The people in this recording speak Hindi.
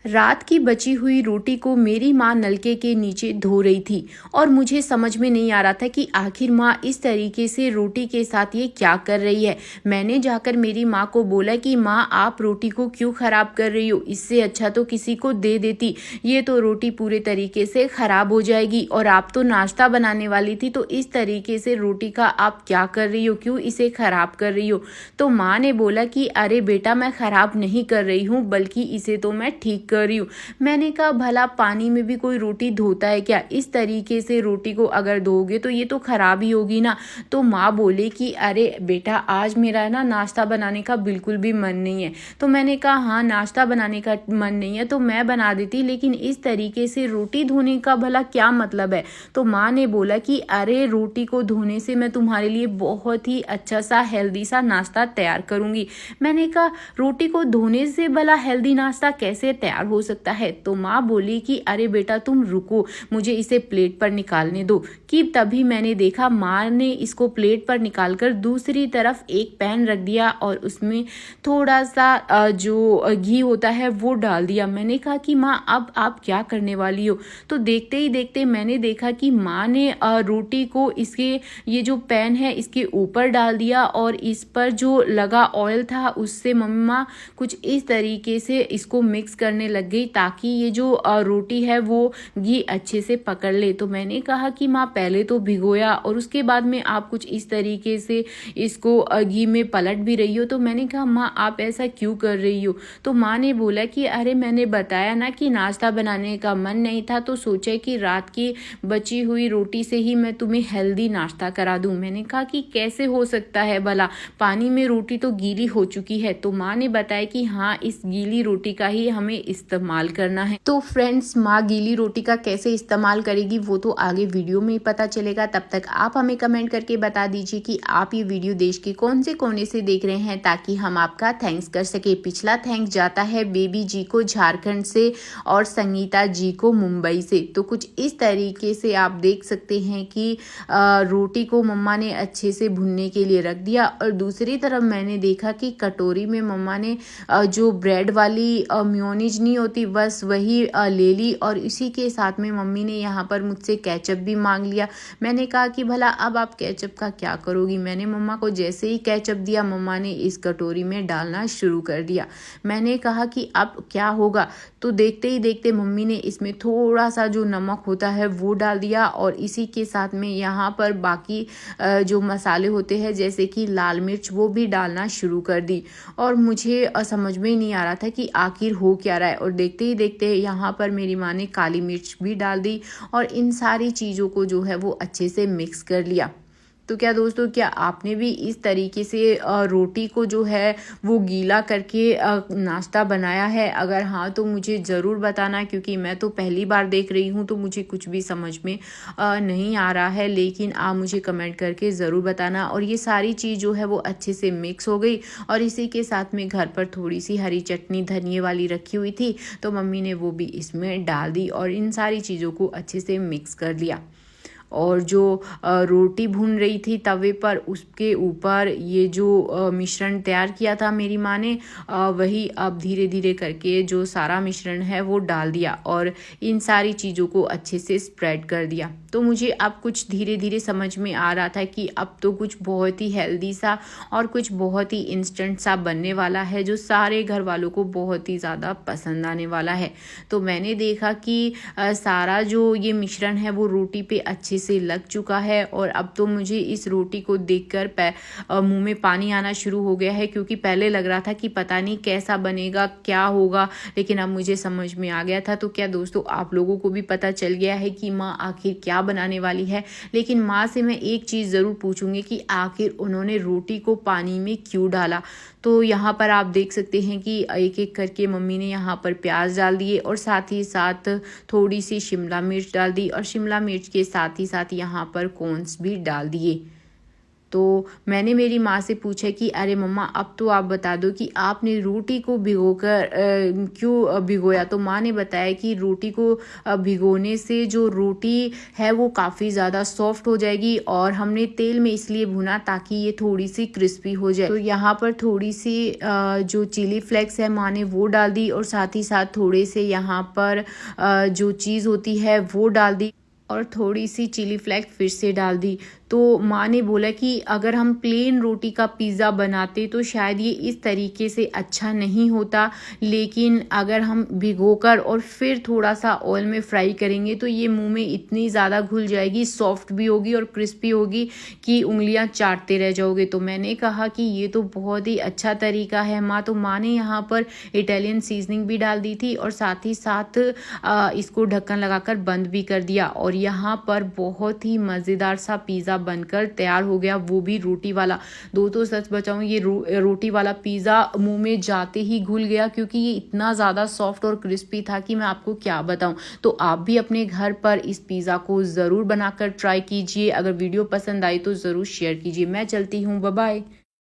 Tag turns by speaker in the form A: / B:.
A: रात की बची हुई रोटी को मेरी माँ नलके के नीचे धो रही थी और मुझे समझ में नहीं आ रहा था कि आखिर माँ इस तरीके से रोटी के साथ ये क्या कर रही है। मैंने जाकर मेरी माँ को बोला कि माँ आप रोटी को क्यों ख़राब कर रही हो, इससे अच्छा तो किसी को दे देती, ये तो रोटी पूरे तरीके से ख़राब हो जाएगी और आप तो नाश्ता बनाने वाली थी, तो इस तरीके से रोटी का आप क्या कर रही हो, क्यों इसे ख़राब कर रही हो। तो माँ ने बोला कि अरे बेटा मैं ख़राब नहीं कर रही हूँ, बल्कि इसे तो मैं ठीक कर रही हूँ। मैंने कहा भला पानी में भी कोई रोटी धोता है क्या, इस तरीके से रोटी को अगर धोगे तो ये तो ख़राब ही होगी ना। तो माँ बोले कि अरे बेटा आज मेरा ना नाश्ता बनाने का बिल्कुल भी मन नहीं है। तो मैंने कहा हाँ नाश्ता बनाने का मन नहीं है तो मैं बना देती, लेकिन इस तरीके से रोटी धोने का भला क्या मतलब है। तो माँ ने बोला कि अरे रोटी को धोने से मैं तुम्हारे लिए बहुत ही अच्छा सा हेल्दी सा नाश्ता तैयार करूँगी। मैंने कहा रोटी को धोने से भला हेल्दी नाश्ता कैसे तैयार हो सकता है। तो माँ बोली कि अरे बेटा तुम रुको, मुझे इसे प्लेट पर निकालने दो। कि तभी मैंने देखा माँ ने इसको प्लेट पर निकालकर दूसरी तरफ एक पैन रख दिया और उसमें थोड़ा सा जो घी होता है वो डाल दिया। मैंने कहा कि माँ अब आप क्या करने वाली हो। तो देखते ही देखते मैंने देखा कि माँ ने रोटी को इसके ये जो पैन है इसके ऊपर डाल दिया और इस पर जो लगा ऑयल था उससे मम्मा कुछ इस तरीके से इसको मिक्स करने लग गई ताकि ये जो रोटी है वो घी अच्छे से पकड़ ले। तो मैंने कहा कि माँ पहले तो भिगोया और उसके बाद में आप कुछ इस तरीके से इसको घी में पलट भी रही हो। तो मैंने कहा माँ आप ऐसा क्यों कर रही हो। तो माँ ने बोला कि अरे मैंने बताया ना कि नाश्ता बनाने का मन नहीं था, तो सोचा कि रात की बची हुई रोटी से ही मैं तुम्हें हेल्दी नाश्ता करा दूं। मैंने कहा कि कैसे हो सकता है भला, पानी में रोटी तो गीली हो चुकी है। तो माँ ने बताया कि हाँ इस गीली रोटी का ही हमें इस्तेमाल करना है। तो फ्रेंड्स माँ गीली रोटी का कैसे इस्तेमाल करेगी वो तो आगे वीडियो में ही पता चलेगा। तब तक आप हमें कमेंट करके बता दीजिए कि आप ये वीडियो देश के कौन से कोने से देख रहे हैं ताकि हम आपका थैंक्स कर सके। पिछला थैंक्स जाता है बेबी जी को झारखंड से और संगीता जी को मुंबई से। तो कुछ इस तरीके से आप देख सकते हैं कि रोटी को मम्मा ने अच्छे से भुनने के लिए रख दिया और दूसरी तरफ मैंने देखा कि कटोरी में मम्मा ने जो ब्रेड वाली मेयोनीज नहीं होती बस वही ले ली और इसी के साथ में मम्मी ने यहाँ पर मुझसे केचप भी मांग लिया। मैंने कहा कि भला अब आप केचप का क्या करोगी। मैंने मम्मा को जैसे ही केचप दिया मम्मा ने इस कटोरी में डालना शुरू कर दिया। मैंने कहा कि अब क्या होगा, तो देखते ही देखते मम्मी ने इसमें थोड़ा सा जो नमक होता है वो डाल दिया और इसी के साथ में यहाँ पर बाकी जो मसाले होते हैं जैसे कि लाल मिर्च वो भी डालना शुरू कर दी। और मुझे समझ में ही नहीं आ रहा था कि आखिर हो क्या रहा है। और देखते ही देखते यहाँ पर मेरी माँ ने काली मिर्च भी डाल दी और इन सारी चीज़ों को जो है वो अच्छे से मिक्स कर लिया। तो क्या दोस्तों क्या आपने भी इस तरीके से रोटी को जो है वो गीला करके नाश्ता बनाया है। अगर हाँ तो मुझे ज़रूर बताना, क्योंकि मैं तो पहली बार देख रही हूँ तो मुझे कुछ भी समझ में नहीं आ रहा है। लेकिन आप मुझे कमेंट करके ज़रूर बताना। और ये सारी चीज़ जो है वो अच्छे से मिक्स हो गई और इसी के साथ में घर पर थोड़ी सी हरी चटनी धनिए वाली रखी हुई थी तो मम्मी ने वो भी इसमें डाल दी और इन सारी चीज़ों को अच्छे से मिक्स कर लिया। और जो रोटी भून रही थी तवे पर उसके ऊपर ये जो मिश्रण तैयार किया था मेरी माँ ने वही अब धीरे धीरे करके जो सारा मिश्रण है वो डाल दिया और इन सारी चीज़ों को अच्छे से स्प्रेड कर दिया। तो मुझे अब कुछ धीरे धीरे समझ में आ रहा था कि अब तो कुछ बहुत ही हेल्दी सा और कुछ बहुत ही इंस्टेंट सा बनने वाला है जो सारे घर वालों को बहुत ही ज़्यादा पसंद आने वाला है। तो मैंने देखा कि सारा जो ये मिश्रण है वो रोटी पे अच्छे से लग चुका है और अब तो मुझे इस रोटी को देखकर मुंह में पानी आना शुरू हो गया है, क्योंकि पहले लग रहा था कि पता नहीं कैसा बनेगा क्या होगा, लेकिन अब मुझे समझ में आ गया था। तो क्या दोस्तों आप लोगों को भी पता चल गया है कि माँ आखिर क्या बनाने वाली है। लेकिन माँ से मैं एक चीज़ ज़रूर पूछूंगी कि आखिर उन्होंने रोटी को पानी में क्यों डाला। तो यहाँ पर आप देख सकते हैं कि एक एक करके मम्मी ने यहाँ पर प्याज डाल दिए और साथ ही साथ थोड़ी सी शिमला मिर्च डाल दी और शिमला मिर्च के साथ ही साथ यहाँ पर कॉर्न्स भी डाल दिए। तो मैंने मेरी माँ से पूछा कि अरे मम्मा अब तो आप बता दो कि आपने रोटी को भिगोकर क्यों भिगोया। तो माँ ने बताया कि रोटी को भिगोने से जो रोटी है वो काफ़ी ज़्यादा सॉफ्ट हो जाएगी और हमने तेल में इसलिए भुना ताकि ये थोड़ी सी क्रिस्पी हो जाए। तो यहाँ पर थोड़ी सी जो चिली फ्लेक्स है माँ ने वो डाल दी और साथ ही साथ थोड़े से यहाँ पर जो चीज़ होती है वो डाल दी और थोड़ी सी चिली फ्लेक्स फिर से डाल दी। तो माँ ने बोला कि अगर हम प्लेन रोटी का पिज़्ज़ा बनाते तो शायद ये इस तरीके से अच्छा नहीं होता, लेकिन अगर हम भिगोकर और फिर थोड़ा सा ऑयल में फ्राई करेंगे तो ये मुंह में इतनी ज़्यादा घुल जाएगी, सॉफ्ट भी होगी और क्रिस्पी होगी कि उंगलियां चाटते रह जाओगे। तो मैंने कहा कि ये तो बहुत ही अच्छा तरीका है माँ। तो माँ ने यहाँ पर इटालियन सीजनिंग भी डाल दी थी और साथ ही साथ इसको ढक्कन लगाकर बंद भी कर दिया और यहाँ पर बहुत ही मज़ेदार सा पिज़्ज़ा बनकर तैयार हो गया, वो भी रोटी वाला। दोस्तों सच बताऊं ये रोटी वाला पिज़्ज़ा मुंह में जाते ही घुल गया क्योंकि ये इतना ज़्यादा सॉफ्ट और क्रिस्पी था कि मैं आपको क्या बताऊं। तो आप भी अपने घर पर इस पिज़्ज़ा को ज़रूर बनाकर ट्राई कीजिए। अगर वीडियो पसंद आई तो ज़रूर शेयर कीजिए। मैं चलती हूँ, बाय बाय।